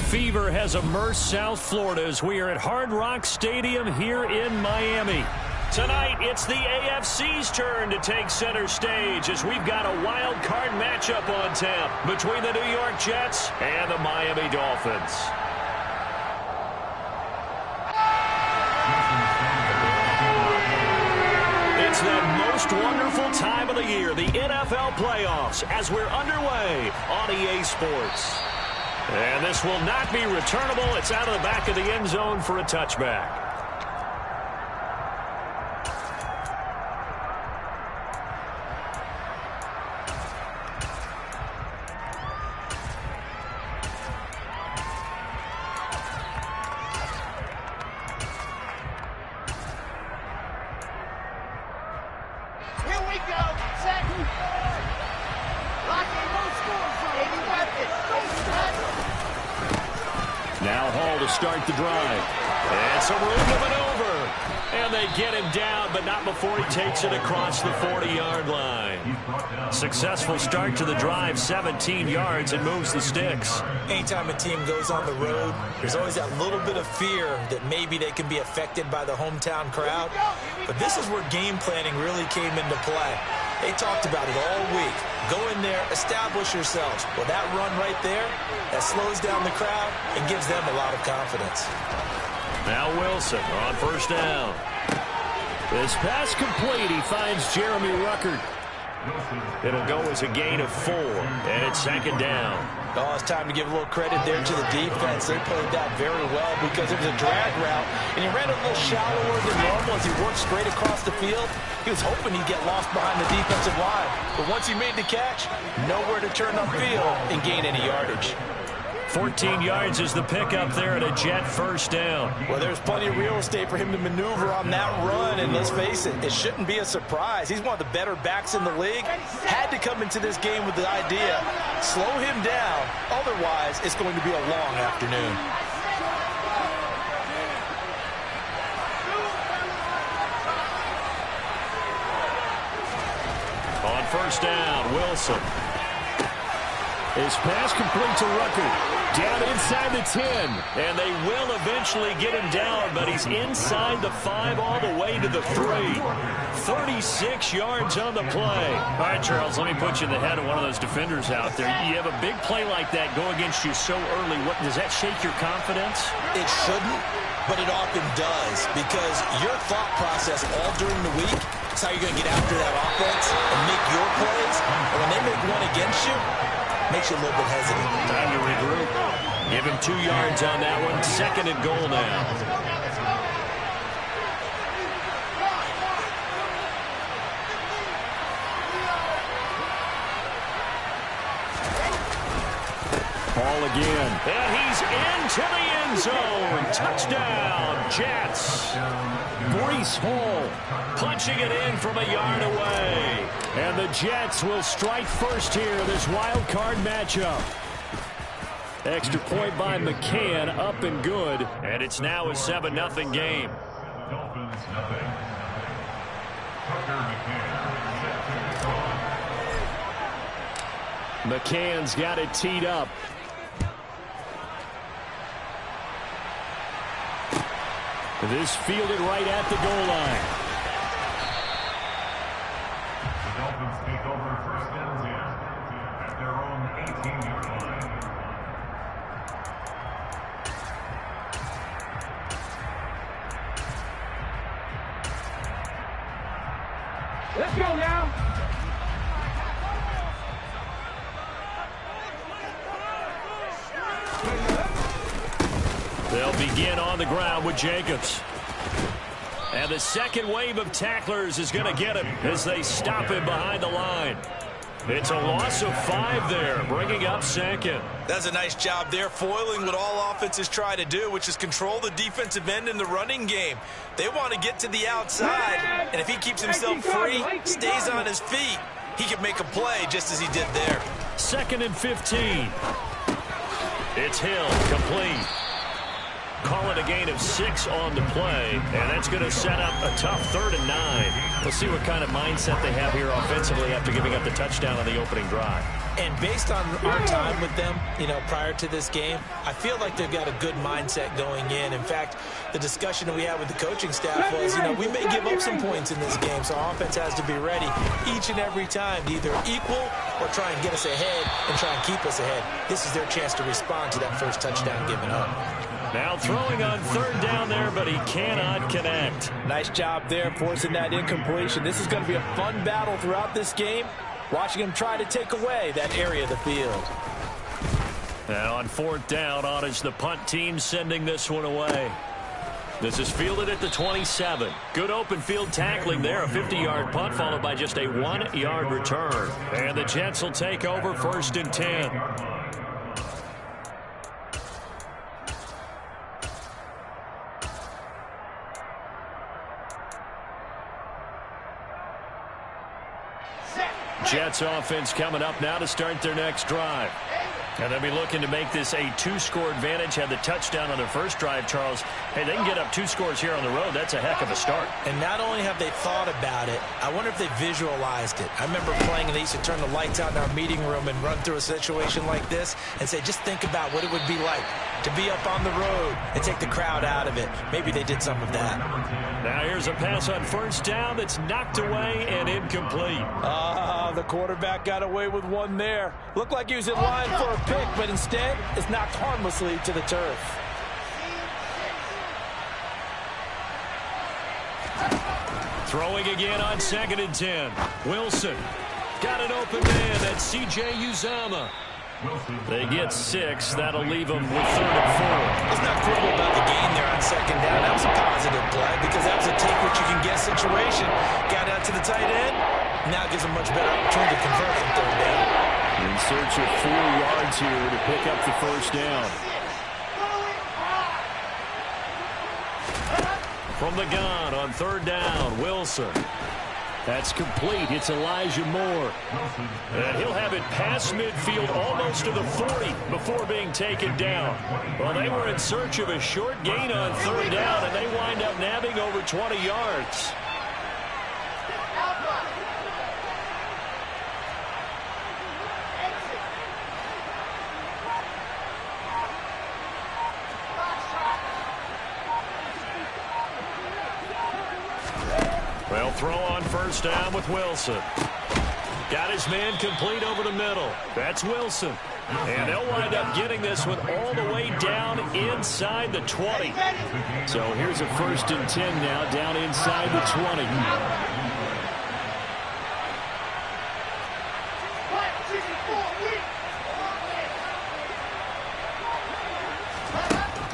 fever has immersed South Florida as we are at Hard Rock Stadium here in Miami. Tonight, it's the AFC's turn to take center stage as we've got a wild card matchup on tap between the New York Jets and the Miami Dolphins. It's the most wonderful time of the year, the NFL playoffs, as we're underway on EA Sports. And this will not be returnable. It's out of the back of the end zone for a touchback. Now Hall to start the drive. And some room to maneuver. And they get him down, but not before he takes it across the 40-yard line. Successful start to the drive, 17 yards, and moves the sticks. Anytime a team goes on the road, there's always that little bit of fear that maybe they can be affected by the hometown crowd. But this is where game planning really came into play. They talked about it all week. Go in there, establish yourselves. Well, that run right there, that slows down the crowd and gives them a lot of confidence. Now Wilson on first down. This pass complete. He finds Jeremy Ruckert. It'll go as a gain of 4, and it's second down. Oh, it's time to give a little credit there to the defense. They played that very well because it was a drag route, and he ran a little shallower than normal as he worked straight across the field. He was hoping he'd get lost behind the defensive line, but once he made the catch, nowhere to turn upfield and gain any yardage. 14 yards is the pickup there at a Jet first down. Well, there's plenty of real estate for him to maneuver on that run, and let's face it, it shouldn't be a surprise. He's one of the better backs in the league. Had to come into this game with the idea, slow him down, otherwise it's going to be a long afternoon. On first down, Wilson. His pass complete to Ruckert. Down inside the 10. And they will eventually get him down, but he's inside the 5 all the way to the 3. 36 yards on the play. All right, Charles, let me put you in the head of one of those defenders out there. You have a big play like that go against you so early. What, does that shake your confidence? It shouldn't, but it often does, because your thought process all during the week is how you're going to get after that offense and make your plays. And when they make one against you, makes you a little bit hesitant. Time to regroup. Give him 2 yards on that one. Second and goal now. Ball again. And he's into the end zone. Touchdown, Jets. Breece Hall punching it in from a yard away. And the Jets will strike first here, this wild card matchup. Extra point by McCann, up and good. And it's now a 7-0 game. Dolphins nothing. McCann's got it teed up. This fielded right at the goal line. The Dolphins take over first and 10 at their own 18-yard line. Let's go now. They'll begin on the ground with Jacobs. And the second wave of tacklers is going to get him as they stop him behind the line. It's a loss of 5 there, bringing up second. That's a nice job there, foiling what all offenses try to do, which is control the defensive end in the running game. They want to get to the outside, and if he keeps himself free, stays on his feet, he can make a play just as he did there. Second and 15. It's Hill, complete. Call it a gain of 6 on the play, and that's going to set up a tough 3rd and 9. We'll see what kind of mindset they have here offensively after giving up the touchdown on the opening drive. And based on our time with them, prior to this game, I feel like they've got a good mindset going in. In fact, the discussion that we had with the coaching staff was, we may give up some points in this game, so our offense has to be ready each and every time to either equal or try and get us ahead and try and keep us ahead. This is their chance to respond to that first touchdown given up. Now throwing on third down there, but he cannot connect. Nice job there forcing that incompletion. This is going to be a fun battle throughout this game, watching him try to take away that area of the field. And on fourth down, on is the punt team sending this one away. This is fielded at the 27. Good open field tackling there. A 50-yard punt followed by just a 1-yard return. And the Jets will take over 1st and 10. Jets offense coming up now to start their next drive. And they'll be looking to make this a 2-score advantage. Had the touchdown on their first drive, Charles. Hey, they can get up 2 scores here on the road. That's a heck of a start. And not only have they thought about it, I wonder if they visualized it. I remember playing and they used to turn the lights out in our meeting room and run through a situation like this and say, just think about what it would be like to be up on the road and take the crowd out of it. Maybe they did some of that. Now here's a pass on first down that's knocked away and incomplete. The quarterback got away with one there. Looked like he was in line for a pick, but instead it's knocked harmlessly to the turf. Throwing again on 2nd and 10. Wilson got an open man. That's C.J. Uzama. They get 6. That'll leave them with 3rd and 4. Let's not quibble about the gain there on 2nd down. That was a positive play because that was a take-what-you-can-get situation. Got out to the tight end. Now it gives them much better opportunity to convert from 3rd down. In search of 4 yards here to pick up the first down. From the gun on 3rd down, Wilson. That's complete. It's Elijah Moore. And he'll have it past midfield almost to the 40 before being taken down. Well, they were in search of a short gain on 3rd down, and they wind up nabbing over 20 yards. Well, throw on first down with Wilson. Got his man complete over the middle. That's Wilson. And they'll wind up getting this one all the way down inside the 20. So here's a 1st and 10 now down inside the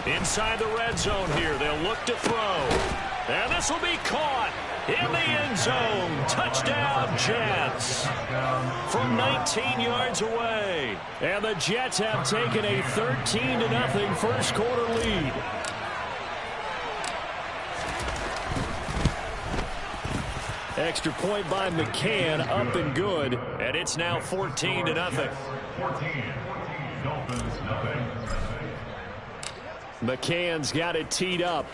20. Inside the red zone here. They'll look to throw. And this will be caught in the end zone. Touchdown, Jets. From 19 yards away. And the Jets have taken a 13-0 first quarter lead. Extra point by McCann, up and good. And it's now 14-0. 14. Dolphins, nothing. McCann's got it teed up.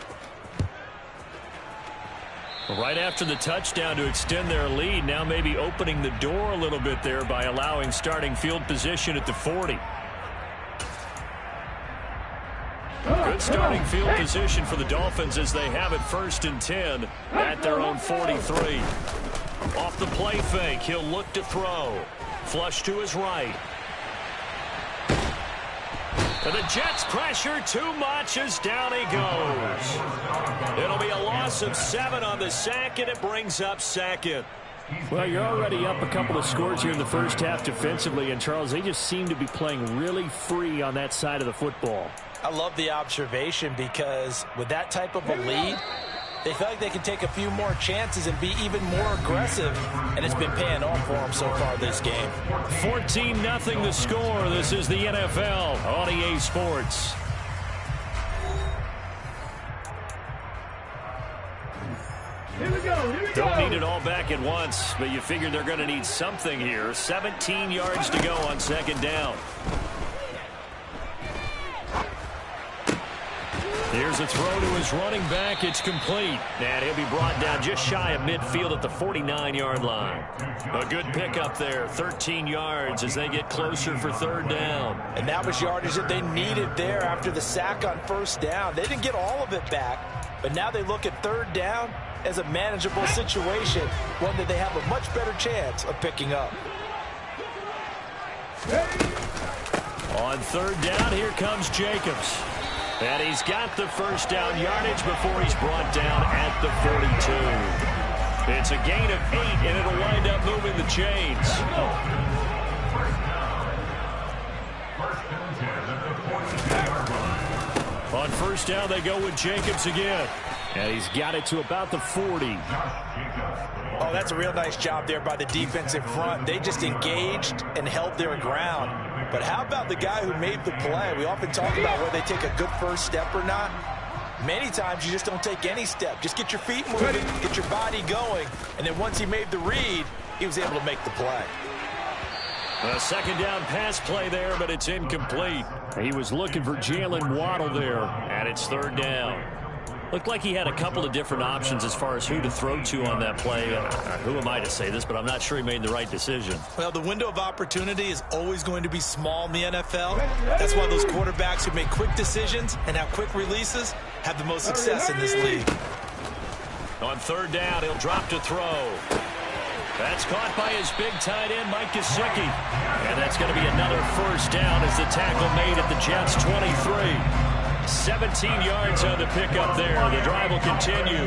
Right after the touchdown to extend their lead, now maybe opening the door a little bit there by allowing starting field position at the 40. Good starting field position for the Dolphins as they have it 1st and 10 at their own 43. Off the play fake, he'll look to throw. Flush to his right. And the Jets pressure too much as down he goes. It'll be a loss of 7 on the sack, and it brings up 2nd. Well, you're already up a couple of scores here in the first half defensively, and Charles, they just seem to be playing really free on that side of the football. I love the observation because with that type of a lead, they feel like they can take a few more chances and be even more aggressive, and it's been paying off for them so far this game. 14-0 the score. This is the NFL on EA Sports. Here we go. Don't need it all back at once, but you figure they're going to need something here. 17 yards to go on 2nd down. Here's a throw to his running back. It's complete. And he'll be brought down just shy of midfield at the 49-yard line. A good pickup there. 13 yards as they get closer for third down. And that was yardage that they needed there after the sack on first down. They didn't get all of it back, but now they look at third down as a manageable situation, one that they have a much better chance of picking up. On third down, here comes Jacobs. And he's got the first down yardage before he's brought down at the 42. It's a gain of 8, and it'll wind up moving the chains. On first down, they go with Jacobs again. And he's got it to about the 40. Oh, that's a real nice job there by the defense in front. They just engaged and held their ground. But how about the guy who made the play? We often talk about whether they take a good first step or not. Many times you just don't take any step. Just get your feet moving, get your body going, and then once he made the read, he was able to make the play. A second down pass play there, but it's incomplete. He was looking for Jalen Waddle there, and it's third down. Looked like he had a couple of different options as far as who to throw to on that play. Who am I to say this, but I'm not sure he made the right decision. Well, the window of opportunity is always going to be small in the NFL. That's why those quarterbacks who make quick decisions and have quick releases have the most success in this league. On third down, he'll drop to throw. That's caught by his big tight end, Mike Gesicki. And that's going to be another first down as the tackle made at the Jets' 23. 17 yards on the pickup there. The drive will continue.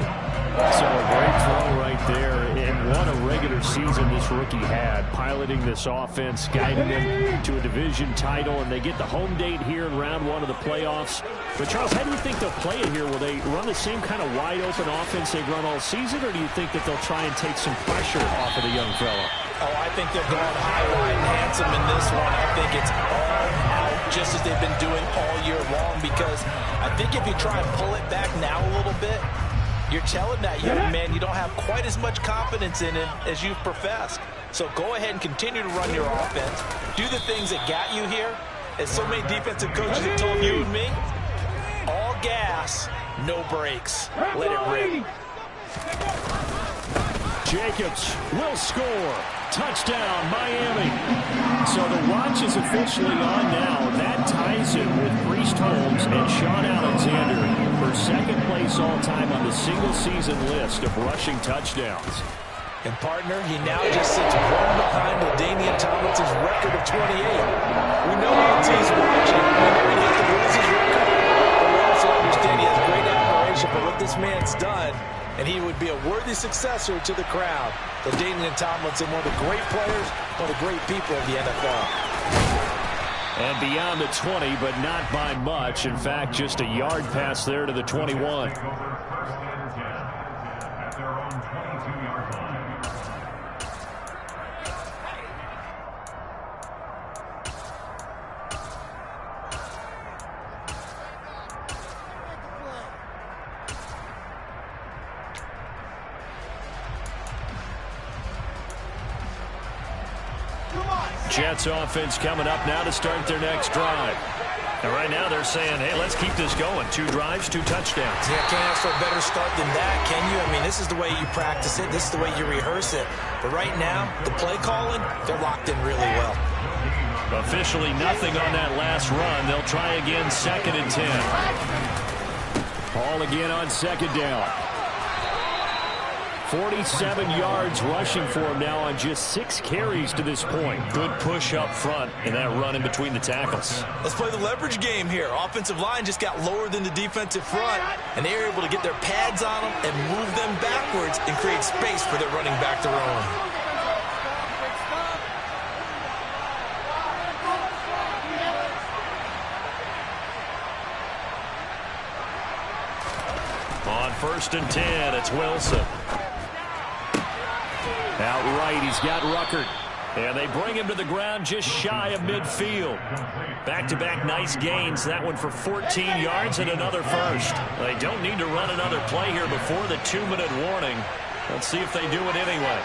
So a great throw right there. And what a regular season this rookie had, piloting this offense, guiding them to a division title, and they get the home date here in round 1 of the playoffs. But, Charles, how do you think they'll play it here? Will they run the same kind of wide-open offense they've run all season, or do you think that they'll try and take some pressure off of the young fella? Oh, I think they're going high, wide, and handsome in this one. I think it's all out just as they've been doing all year long, because I think if you try and pull it back now a little bit, you're telling that young man you don't have quite as much confidence in it as you've professed. So go ahead and continue to run your offense. Do the things that got you here. As so many defensive coaches have told you and me, all gas, no brakes. Let it rip. Jacobs will score. Touchdown, Miami. So the watch is officially on now. That ties it with Priest Holmes and Sean Alexander for second place all-time on the single-season list of rushing touchdowns. And, partner, he now just sits one behind LaDainian Tomlinson's record of 28. We know he's watching. We know he hit the Blues' record. But we also understand he has great admiration for what this man's done. And he would be a worthy successor to the crowd. LaDainian Tomlinson, one of the great players, one of the great people of the NFL. And beyond the 20, but not by much. In fact, just a yard pass there to the 21. At their own 22-yard line. Jets offense coming up now to start their next drive. And right now they're saying, hey, let's keep this going. 2 drives, 2 touchdowns. Yeah, can't ask for a better start than that, can you? I mean, this is the way you practice it. This is the way you rehearse it. But right now, the play calling, they're locked in really well. Officially nothing on that last run. They'll try again, 2nd and 10. Ball again on 2nd down. 47 yards rushing for him now on just 6 carries to this point. Good push up front in that run in between the tackles. Let's play the leverage game here. Offensive line just got lower than the defensive front, and they were able to get their pads on them and move them backwards and create space for their running back to run. On 1st and 10, it's Wilson. Out right, he's got Ruckert. And they bring him to the ground just shy of midfield. Back-to-back nice gains. That one for 14 yards and another first. They don't need to run another play here before the 2-minute warning. Let's see if they do it anyway.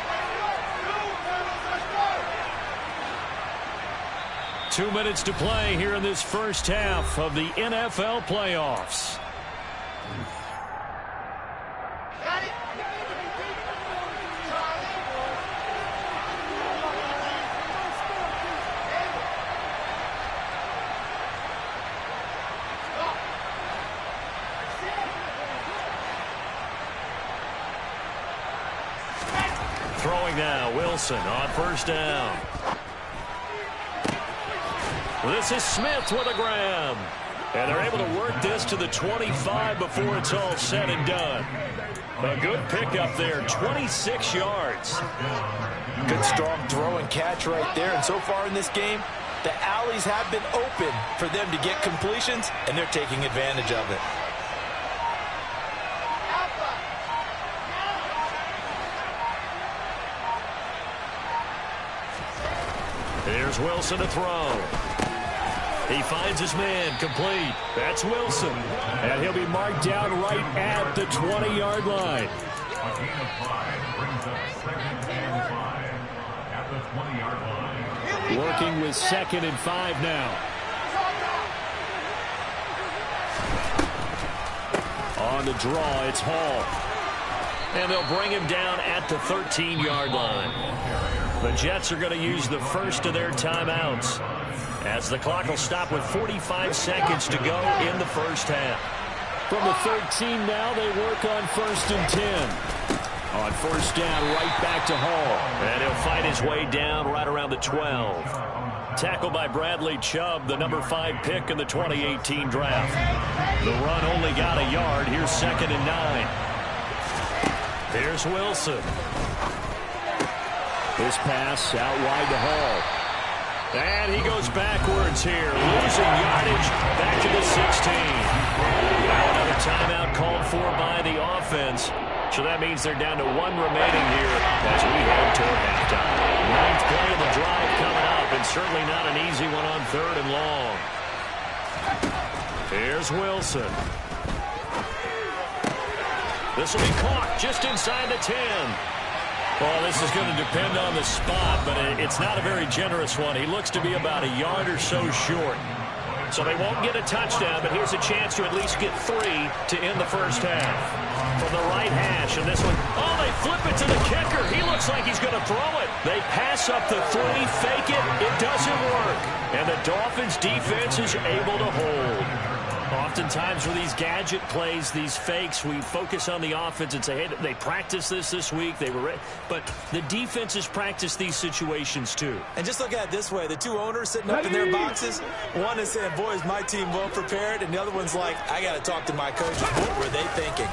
2 minutes to play here in this first half of the NFL playoffs. Throwing now, Wilson on first down. This is Smith with a grab. And they're able to work this to the 25 before it's all said and done. A good pickup there, 26 yards. Good strong throw and catch right there. And so far in this game, the alleys have been open for them to get completions, and they're taking advantage of it. Here's Wilson to throw. He finds his man, complete. That's Wilson. And he'll be marked down right at the 20-yard line. A gain of 5 brings up 2nd and 5 at the 20-yard line. Working with 2nd and 5 now. On the draw, it's Hall. And they'll bring him down at the 13-yard line. The Jets are going to use the first of their timeouts, as the clock will stop with 45 seconds to go in the first half. From the 13 now, they work on 1st and 10. On first down, right back to Hall. And he'll fight his way down right around the 12. Tackled by Bradley Chubb, the number 5 pick in the 2018 draft. The run only got a yard. Here's 2nd and 9. Here's Wilson. His pass out wide to Hall. And he goes backwards here, losing yardage back to the 16. Now another timeout called for by the offense. So that means they're down to 1 remaining here as we head toward halftime. 9th play of the drive coming up, and certainly not an easy one on 3rd and long. Here's Wilson. This will be caught just inside the 10. Well, this is going to depend on the spot, but it's not a very generous one. He looks to be about a yard or so short. So they won't get a touchdown, but here's a chance to at least get 3 to end the first half. From the right hash, and this one, oh, they flip it to the kicker. He looks like he's going to throw it. They pass up the 3, fake it. It doesn't work. And the Dolphins defense is able to hold. Oftentimes for these gadget plays, these fakes, we focus on the offense and say, hey, they practiced this week. They were ready. But the defenses practice these situations too. And just look at it this way. The two owners sitting up in their boxes, one is saying, boy, is my team well prepared, and the other one's like, I got to talk to my coaches. What were they thinking?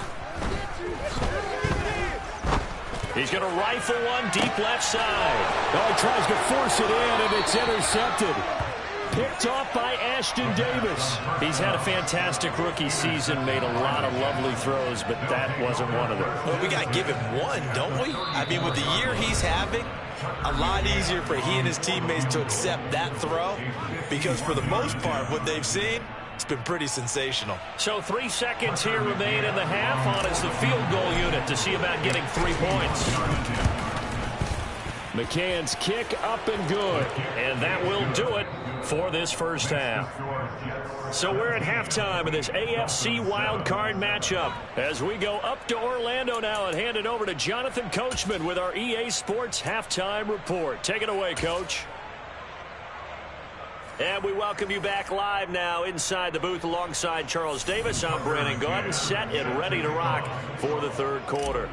He's going to rifle one deep left side. Oh, he tries to force it in, and it's intercepted. Picked off by Ashton Davis. He's had a fantastic rookie season, made a lot of lovely throws, but that wasn't one of them. Well, we got to give him one, don't we? I mean, with the year he's having, a lot easier for he and his teammates to accept that throw, because for the most part, what they've seen, it's been pretty sensational. So 3 seconds here remain in the half. On is the field goal unit to see about getting 3 points. McCann's kick up and good. And that will do it for this first half. So we're at halftime of this AFC wildcard matchup as we go up to Orlando now and hand it over to Jonathan Coachman with our EA Sports halftime report. Take it away, Coach. And we welcome you back live now inside the booth alongside Charles Davis. I'm Brandon Gaudin, set and ready to rock for the third quarter.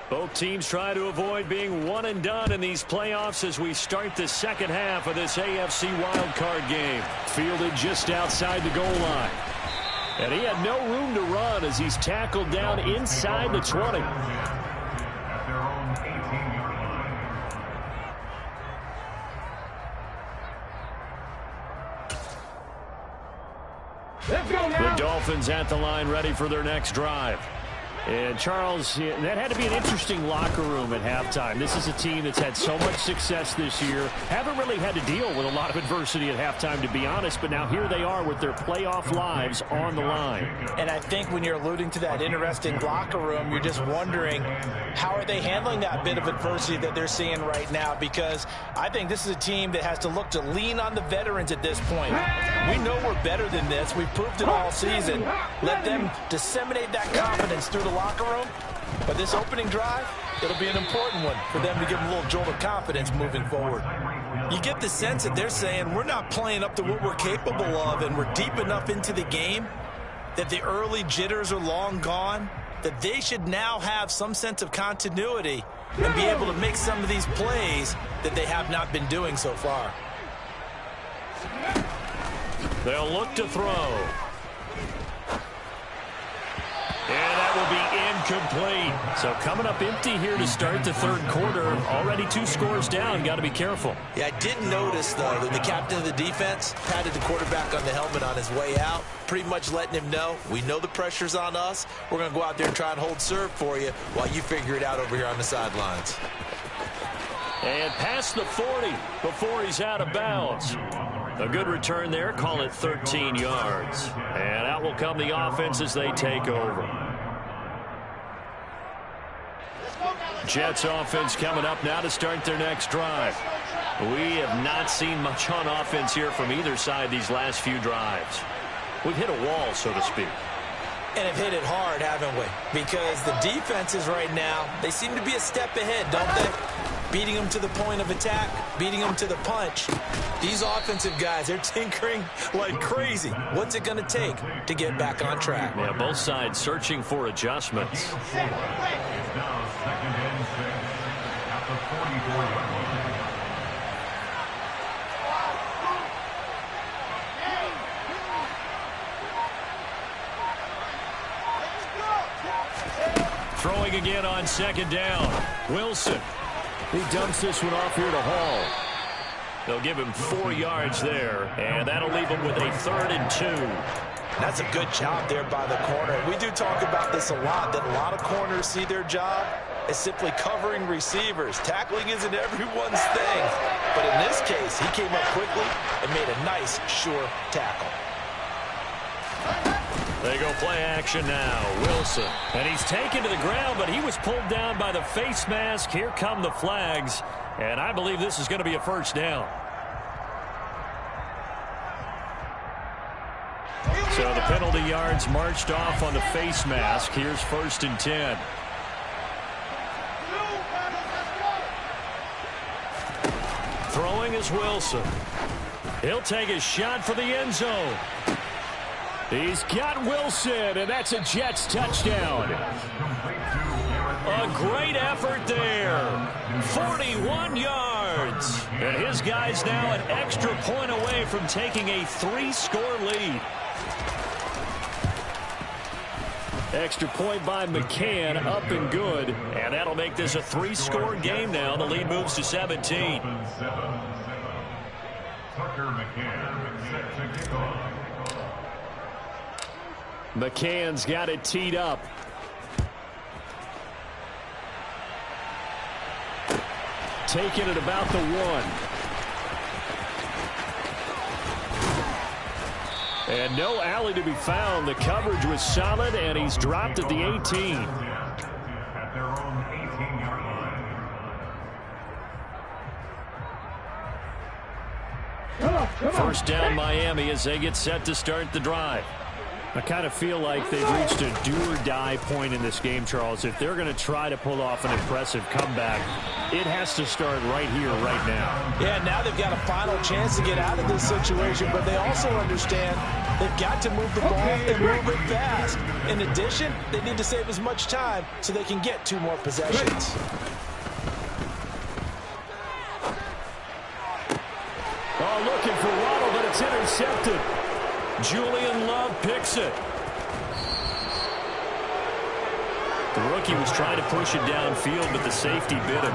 Both teams try to avoid being one and done in these playoffs as we start the second half of this AFC wildcard game. Fielded just outside the goal line. And he had no room to run as he's tackled down inside the 20. At their own 18-yard line. Let's go now. The Dolphins at the line ready for their next drive. And, Charles, that had to be an interesting locker room at halftime. This is a team that's had so much success this year. Haven't really had to deal with a lot of adversity at halftime, to be honest. But now here they are with their playoff lives on the line. And I think when you're alluding to that interesting locker room, you're just wondering, how are they handling that bit of adversity that they're seeing right now? Because I think this is a team that has to look to lean on the veterans at this point. We know we're better than this. We've proved it all season. Let them disseminate that confidence through the locker room. But this opening drive, it'll be an important one for them to give them a little jolt of confidence moving forward. You get the sense that they're saying we're not playing up to what we're capable of, and we're deep enough into the game that the early jitters are long gone, that they should now have some sense of continuity and be able to make some of these plays that they have not been doing so far. They'll look to throw. And that will be incomplete. So coming up empty here to start the third quarter. Already 2 scores down. Got to be careful. Yeah, I did notice, though, that the captain of the defense patted the quarterback on the helmet on his way out, pretty much letting him know, we know the pressure's on us. We're going to go out there and try and hold serve for you while you figure it out over here on the sidelines. And past the 40 before he's out of bounds. A good return there. Call it 13 yards. And out will come the offense as they take over. Jets offense coming up now to start their next drive. We have not seen much on offense here from either side these last few drives. We've hit a wall, so to speak. And have hit it hard, haven't we? Because the defenses right now, they seem to be a step ahead, don't they? Beating them to the point of attack, beating them to the punch. These offensive guys, they're tinkering like crazy. What's it going to take to get back on track? Yeah, both sides searching for adjustments. It's now 2nd and 6 at the 44-yard line. Throwing again on 2nd down. Wilson. He dumps this one off here to Hall. They'll give him 4 yards there, and that'll leave him with a 3rd and 2. That's a good job there by the corner. We do talk about this a lot, that a lot of corners see their job as simply covering receivers. Tackling isn't everyone's thing. But in this case, he came up quickly and made a nice, sure tackle. They go play action now. Wilson. And he's taken to the ground, but he was pulled down by the face mask. Here come the flags. And I believe this is going to be a 1st down. So the penalty yards marched off on the face mask. Here's 1st and 10. Throwing is Wilson. He'll take a shot for the end zone. He's got Wilson, and that's a Jets touchdown. A great effort there. 41 yards. And his guy's now an extra point away from taking a 3-score lead. Extra point by McCann, up and good. And that'll make this a 3-score game now. The lead moves to 17. Tucker McCann set to kick off. McCann's got it teed up. Taking it about the 1. And no alley to be found. The coverage was solid, and he's dropped at the 18. At their own 18-yard line. 1st down Miami as they get set to start the drive. I kind of feel like they've reached a do-or-die point in this game, Charles. If they're going to try to pull off an impressive comeback, it has to start right here, right now. Yeah, now they've got a final chance to get out of this situation, but they also understand they've got to move the ball and move it fast. In addition, they need to save as much time so they can get 2 more possessions. Oh, looking for Waddle, but it's intercepted. Julian Love picks it. The rookie was trying to push it downfield, but the safety bit him.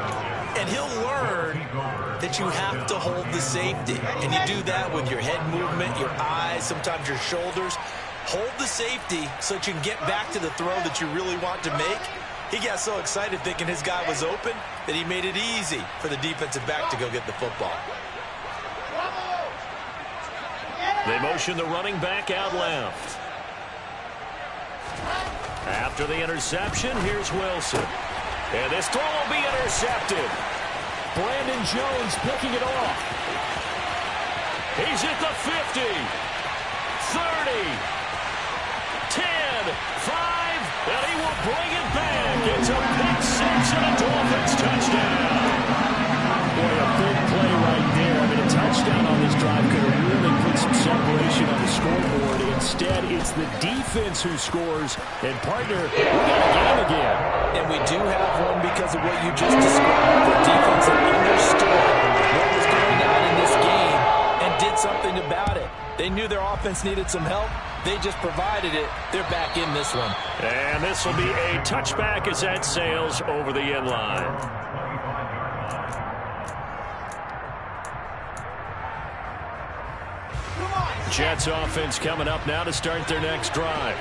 And he'll learn that you have to hold the safety. And you do that with your head movement, your eyes, sometimes your shoulders. Hold the safety so that you can get back to the throw that you really want to make. He got so excited thinking his guy was open that he made it easy for the defensive back to go get the football. They motion the running back out left. After the interception, here's Wilson. And this throw will be intercepted. Brandon Jones picking it off. He's at the 50, 30, 10, 5, and he will bring it back. It's a pick six and a Dolphins touchdown. Boy, a big play right there. I mean, a touchdown on this drive could have really put some separation on the scoreboard. Instead, it's the defense who scores. And, partner, we got a game again. And we do have one because of what you just described. The defense that understood what was going on in this game and did something about it. They knew their offense needed some help. They just provided it. They're back in this one. And this will be a touchback as that sails over the end line. Jets offense coming up now to start their next drive.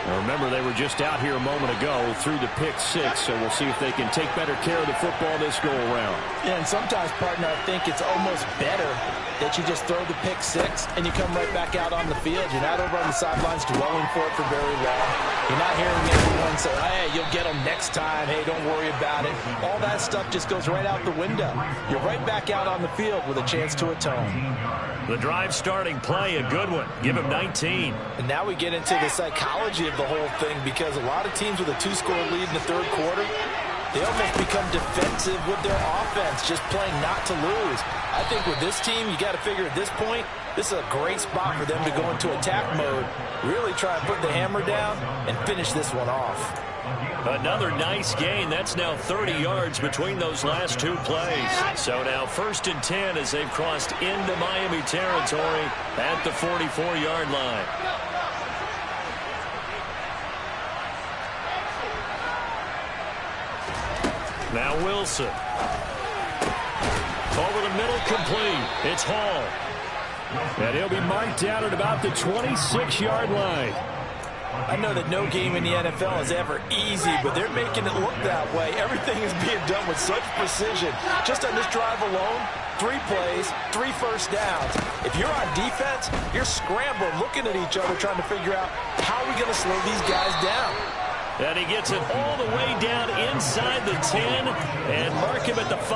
Now remember, they were just out here a moment ago through the pick six, so we'll see if they can take better care of the football this go-around. Yeah, and sometimes, partner, I think it's almost better that you just throw the pick six and you come right back out on the field. You're not over on the sidelines dwelling for it for very long. You're not hearing everyone say, hey, you'll get them next time. Hey, don't worry about it. All that stuff just goes right out the window. You're right back out on the field with a chance to atone. The drive starting play, a good one. Give him 19. And now we get into the psychology of the whole thing, because a lot of teams with a two-score lead in the third quarter, they almost become defensive with their offense, just playing not to lose. I think with this team, you got to figure at this point, this is a great spot for them to go into attack mode, really try and put the hammer down and finish this one off. Another nice gain. That's now 30 yards between those last two plays. So now 1st and 10 as they've crossed into Miami territory at the 44-yard line. Now Wilson. Over the middle, complete. It's Hall. And he'll be marked down at about the 26-yard line. I know that no game in the NFL is ever easy, but they're making it look that way. Everything is being done with such precision. Just on this drive alone, 3 plays, 3 first downs. If you're on defense, you're scrambling, looking at each other, trying to figure out how are we going to slow these guys down. And he gets it all the way down inside the 10 and mark him at the 5.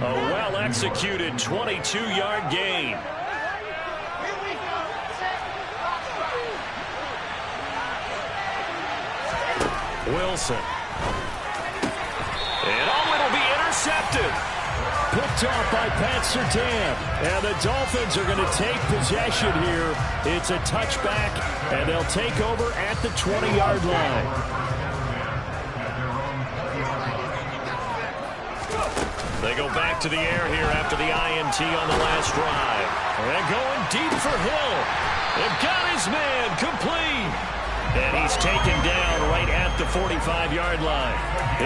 A well-executed 22-yard gain. Wilson. And it'll be intercepted. Picked off by Pat Surtain. And the Dolphins are going to take possession here. It's a touchback, and they'll take over at the 20-yard line. They go back to the air here after the INT on the last drive. And going deep for Hill. They've got his man complete. And he's taken down right at the 45-yard line.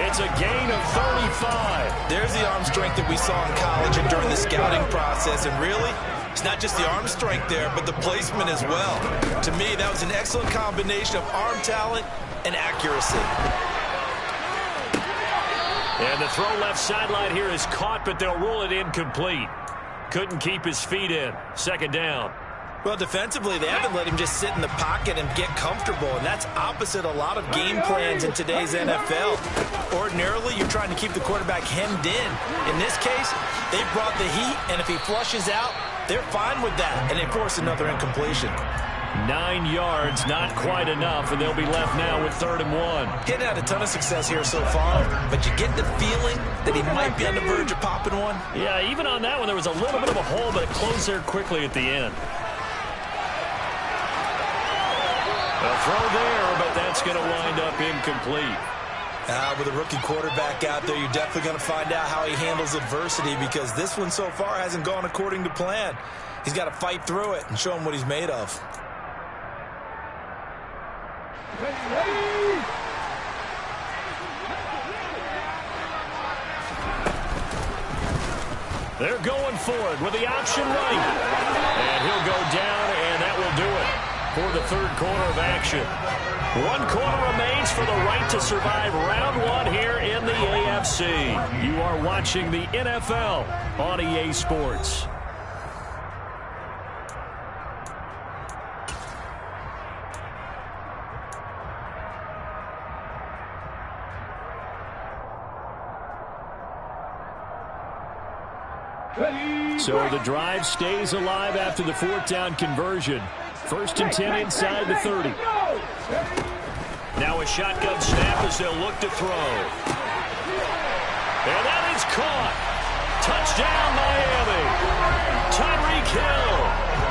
It's a gain of 35. There's the arm strength that we saw in college and during the scouting process. And really, it's not just the arm strength there, but the placement as well. To me, that was an excellent combination of arm talent and accuracy. And the throw left sideline here is caught, but they'll rule it incomplete. Couldn't keep his feet in. 2nd down. Well, defensively, they haven't let him just sit in the pocket and get comfortable, and that's opposite a lot of game plans in today's NFL. Ordinarily, you're trying to keep the quarterback hemmed in. In this case, they brought the heat, and if he flushes out, they're fine with that, and they force another incompletion. 9 yards, not quite enough, and they'll be left now with 3rd and 1. Getting had a ton of success here so far, but you get the feeling that he might be on the verge of popping one. Yeah, even on that one, there was a little bit of a hole, but it closed there quickly at the end. A throw there, but that's going to wind up incomplete. With a rookie quarterback out there, you're definitely going to find out how he handles adversity, because this one so far hasn't gone according to plan. He's got to fight through it and show him what he's made of. They're going for it with the option right. And he'll go down, and that will do it for the 3rd quarter of action. 1 quarter remains for the right to survive round 1 here in the AFC. You are watching the NFL on EA Sports. So the drive stays alive after the fourth down conversion. 1st and 10 inside the 30. Now a shotgun snap as they'll look to throw. And that is caught. Touchdown, Miami. Tyreek Hill,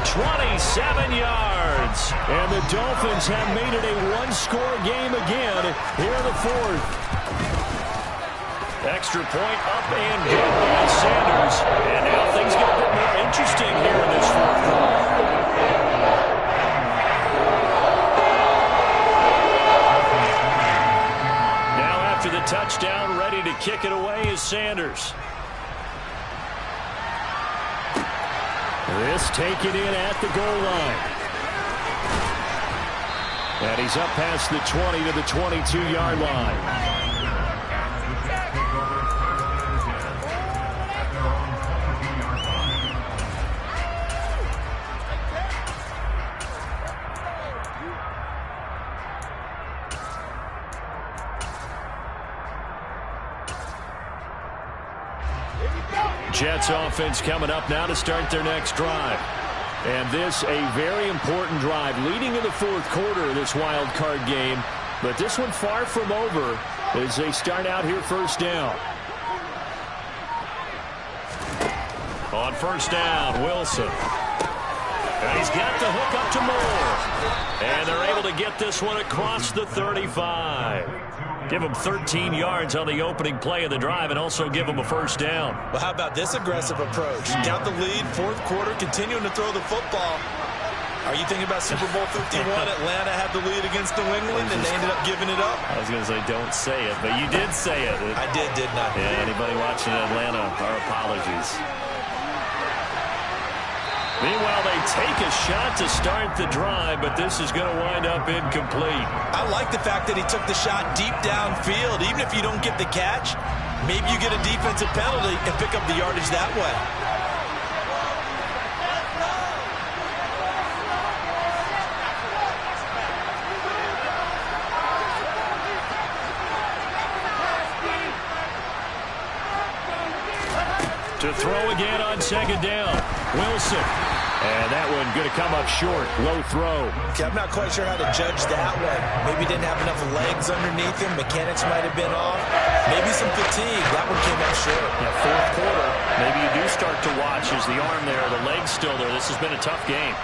27 yards. And the Dolphins have made it a one-score game again here in the fourth. Extra point up and good by Sanders. And now things get a bit more interesting here in this fourth quarter. Now after the touchdown, ready to kick it away is Sanders. This taken in at the goal line. And he's up past the 20 to the 22-yard line. Jets offense coming up now to start their next drive. And this a very important drive leading in the fourth quarter of this wild card game. But this one far from over as they start out here first down. On first down, Wilson. And he's got the hook up to Moore. And they're able to get this one across the 35. Give him 13 yards on the opening play of the drive and also give him a first down. Well, how about this aggressive approach? Count the lead, fourth quarter, continuing to throw the football. Are you thinking about Super Bowl 51? Atlanta had the lead against New England, and they ended up giving it up? I was going to say don't say it, but you did say it. I did, didn't I? Yeah, anybody watching Atlanta, our apologies. Meanwhile, they take a shot to start the drive, but this is going to wind up incomplete. I like the fact that he took the shot deep downfield. Even if you don't get the catch, maybe you get a defensive penalty and pick up the yardage that way. To throw again on second down. Wilson. And that one going to come up short. Low throw. Okay, I'm not quite sure how to judge that one. Maybe he didn't have enough legs underneath him. Mechanics might have been off. Maybe some fatigue. That one came up short. Yeah, fourth quarter. Maybe you do start to watch as the arm there, the leg's still there. This has been a tough game.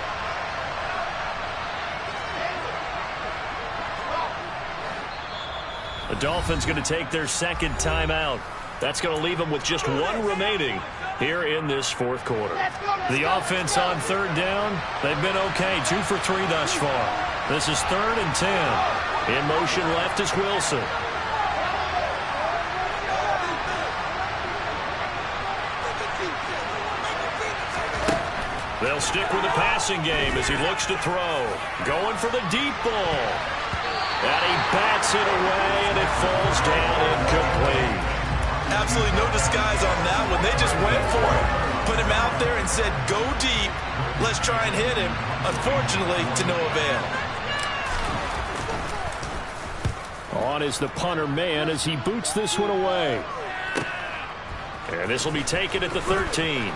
The Dolphins going to take their second timeout. That's going to leave them with just one remaining here in this fourth quarter. The offense on third down, they've been okay. 2 for 3 thus far. This is 3rd and 10. In motion left is Wilson. They'll stick with the passing game as he looks to throw. Going for the deep ball. And he bats it away, and it falls down incomplete. Absolutely no disguise on that one. They just went for it. Put him out there and said, go deep. Let's try and hit him. Unfortunately, to no avail. On is the punter man as he boots this one away. And this will be taken at the 13.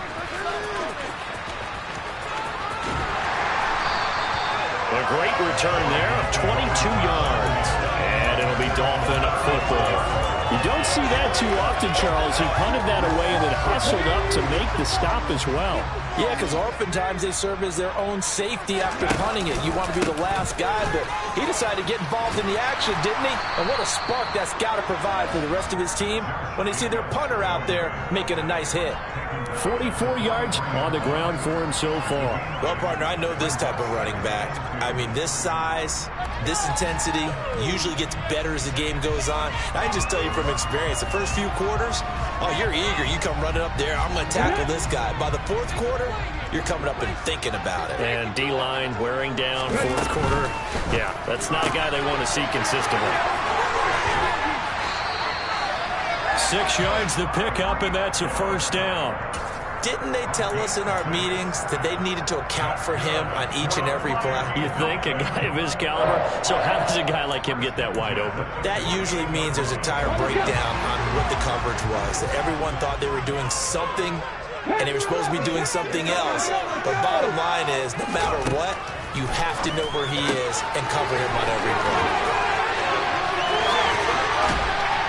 A great return there of 22 yards. And it'll be Dolphin football. You don't see that too often, Charles. He punted that away and then hustled up to make the stop as well. Yeah, because oftentimes they serve as their own safety after punting it. You want to be the last guy, but he decided to get involved in the action, didn't he? And what a spark that's got to provide for the rest of his team when they see their punter out there making a nice hit. 44 yards on the ground for him so far. Well, partner, I know this type of running back. I mean, this size, this intensity usually gets better as the game goes on. I can just tell you from experience, the first few quarters, oh, you're eager. You come running up there, I'm going to tackle this guy. By the fourth quarter, you're coming up and thinking about it. And D-line wearing down fourth quarter. Yeah, that's not a guy they want to see consistently. 6 yards the pickup, and that's a first down. Didn't they tell us in our meetings that they needed to account for him on each and every play? You think? A guy of his caliber? So how does a guy like him get that wide open? That usually means there's a tire breakdown on what the coverage was. That everyone thought they were doing something and they were supposed to be doing something else. But bottom line is, no matter what, you have to know where he is and cover him on every play.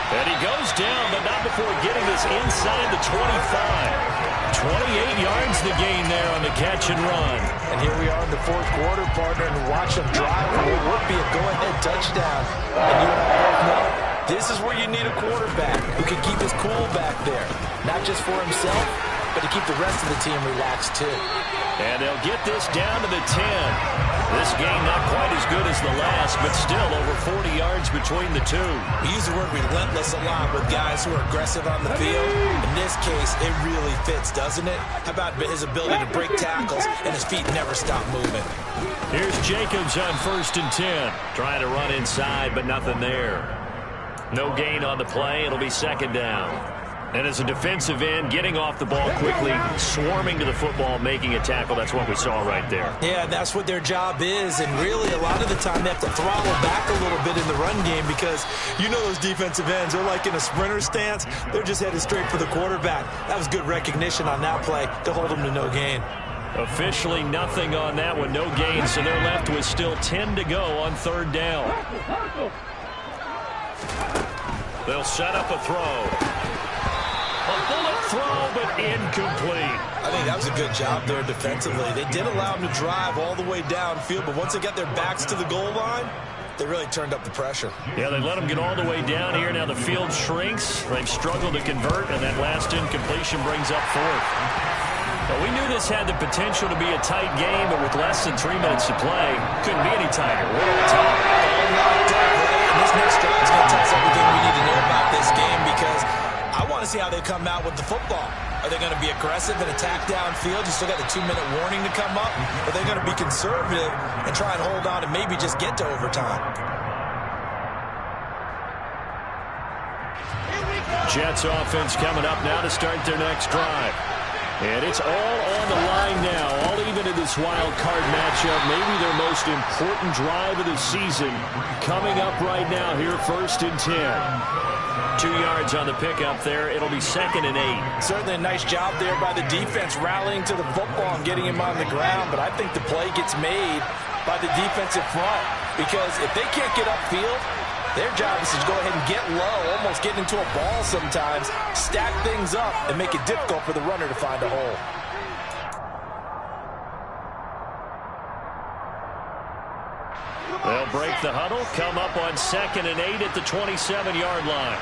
And he goes down, but not before getting this inside the 25. 28 yards the gain there on the catch and run. And here we are in the fourth quarter, partner, and watch them drive for what would be a go-ahead touchdown. And you and I both know this is where you need a quarterback who can keep his cool back there. Not just for himself, but to keep the rest of the team relaxed too. And they'll get this down to the 10. This game not quite as good as the last, but still over 40 yards between the two. We use the word relentless a lot with guys who are aggressive on the field. In this case, it really fits, doesn't it? How about his ability to break tackles and his feet never stop moving? Here's Jacobs on 1st and 10. Trying to run inside, but nothing there. No gain on the play. It'll be 2nd down. And as a defensive end, getting off the ball quickly, swarming to the football, making a tackle, that's what we saw right there. Yeah, that's what their job is. And really, a lot of the time, they have to throttle back a little bit in the run game because you know those defensive ends, they're like in a sprinter stance. They're just headed straight for the quarterback. That was good recognition on that play to hold them to no gain. Officially nothing on that one, no gain, so they're left with still 10 to go on 3rd down. They'll set up a throw. A bullet throw, but incomplete. I think that was a good job there defensively. They did allow him to drive all the way downfield, but once they got their backs to the goal line, they really turned up the pressure. Yeah, they let him get all the way down here. Now the field shrinks. They've struggled to convert, and that last incompletion brings up 4th. Well, we knew this had the potential to be a tight game, but with less than 3 minutes to play, couldn't be any tighter. We're on top. All locked up, right? And this next drive is going to tell us everything we need to know about this game because I want to see how they come out with the football. Are they going to be aggressive and attack downfield? You still got the 2-minute warning to come up. Or are they going to be conservative and try and hold on and maybe just get to overtime? Jets offense coming up now to start their next drive. And it's all on the line now, all even in this wild card matchup. Maybe their most important drive of the season coming up right now here, 1st and 10. 2 yards on the pickup there. It'll be 2nd and 8. Certainly a nice job there by the defense rallying to the football and getting him on the ground. But I think the play gets made by the defensive front because if they can't get upfield, their job is to go ahead and get low, almost get into a ball sometimes, stack things up, and make it difficult for the runner to find a hole. They'll break the huddle, come up on 2nd and 8 at the 27-yard line.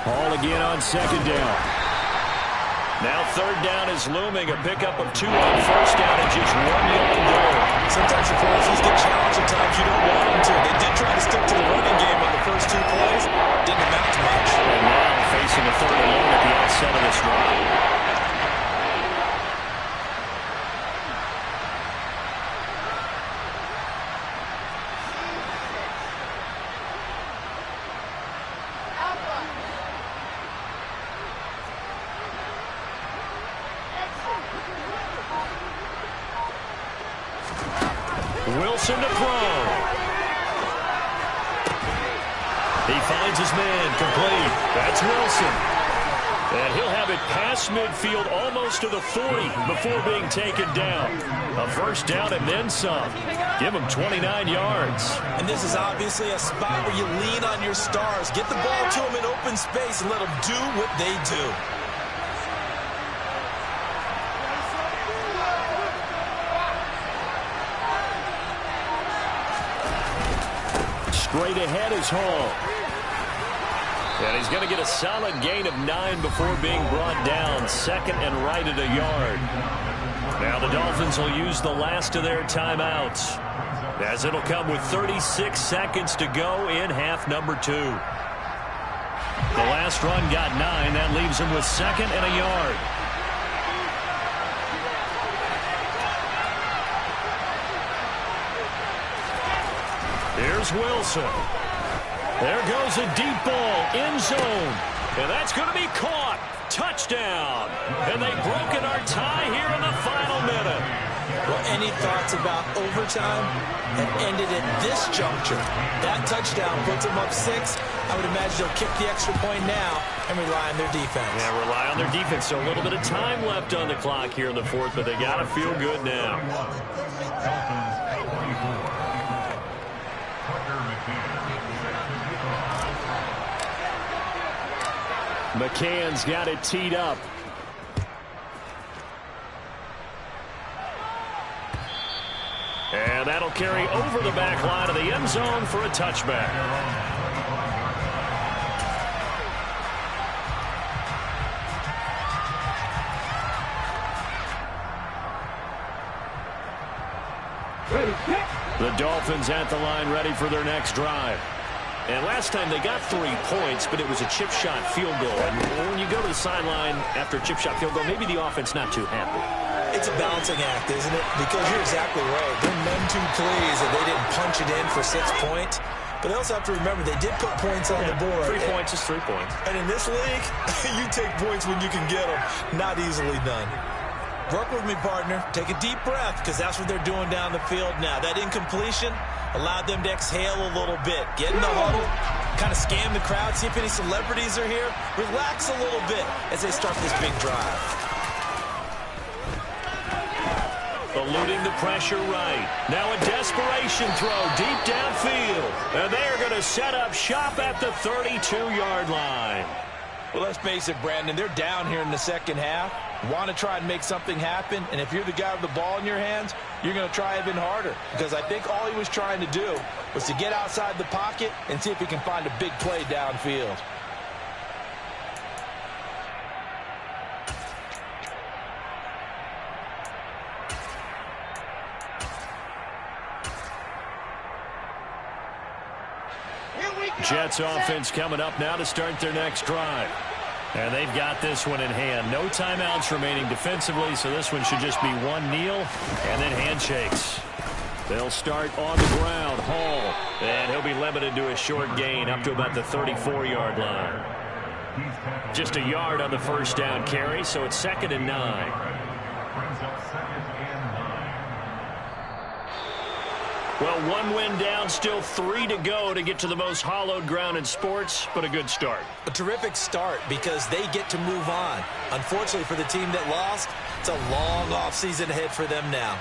Hall again on 2nd down. Now 3rd down is looming, a pickup of 2 on 1st down and just 1 yard goal. Sometimes your forces get challenged, sometimes you don't want them to. They did try to stick to the running game on the first 2 plays. Didn't amount to much. And now facing a 3rd and long at the outset of this drive. Wilson to throw. He finds his man, complete. That's Wilson. And he'll have it past midfield almost to the 40 before being taken down. A 1st down and then some. Give him 29 yards. And this is obviously a spot where you lean on your stars. Get the ball to them in open space and let them do what they do. Straight ahead is Hall. And he's going to get a solid gain of 9 before being brought down. 2nd and right at a yard. Now the Dolphins will use the last of their timeouts, as it'll come with 36 seconds to go in half number 2. The last run got 9. That leaves him with 2nd and a yard. Here's Wilson. There goes a deep ball, end zone. And that's going to be caught. Touchdown. And they've broken our tie here in the final minute. Well, any thoughts about overtime have ended at this juncture. That touchdown puts them up 6. I would imagine they'll kick the extra point now and rely on their defense. Yeah, rely on their defense. So a little bit of time left on the clock here in the fourth, but they got to feel good now. McCann's got it teed up. And that'll carry over the back line of the end zone for a touchback. The Dolphins at the line ready for their next drive. And last time they got 3 points, but it was a chip shot field goal. And when you go to the sideline after a chip shot field goal, maybe the offense not too happy. It's a balancing act, isn't it? Because you're exactly right. They're none too pleased that they didn't punch it in for 6 points. But they also have to remember they did put points on the board. 3 points is 3 points. And in this league, you take points when you can get them. Not easily done. Work with me, partner. Take a deep breath, because that's what they're doing down the field now. That incompletion allowed them to exhale a little bit. Get in the huddle, kind of scan the crowd, see if any celebrities are here. Relax a little bit as they start this big drive. Eluding the pressure right. Now a desperation throw deep downfield. And they're going to set up shop at the 32-yard line. Well, let's face it, Brandon, they're down here in the second half. Want to try and make something happen, and if you're the guy with the ball in your hands, you're going to try even harder, because I think all he was trying to do was to get outside the pocket and see if he can find a big play downfield. Jets offense coming up now to start their next drive. And they've got this one in hand. No timeouts remaining defensively, so this one should just be one kneel and then handshakes. They'll start on the ground. Hall. And he'll be limited to a short gain up to about the 34-yard line. Just a yard on the first down carry, so it's 2nd and 9. Well, 1 win down, still 3 to go to get to the most hallowed ground in sports, but a good start. A terrific start because they get to move on. Unfortunately for the team that lost, it's a long offseason ahead for them now.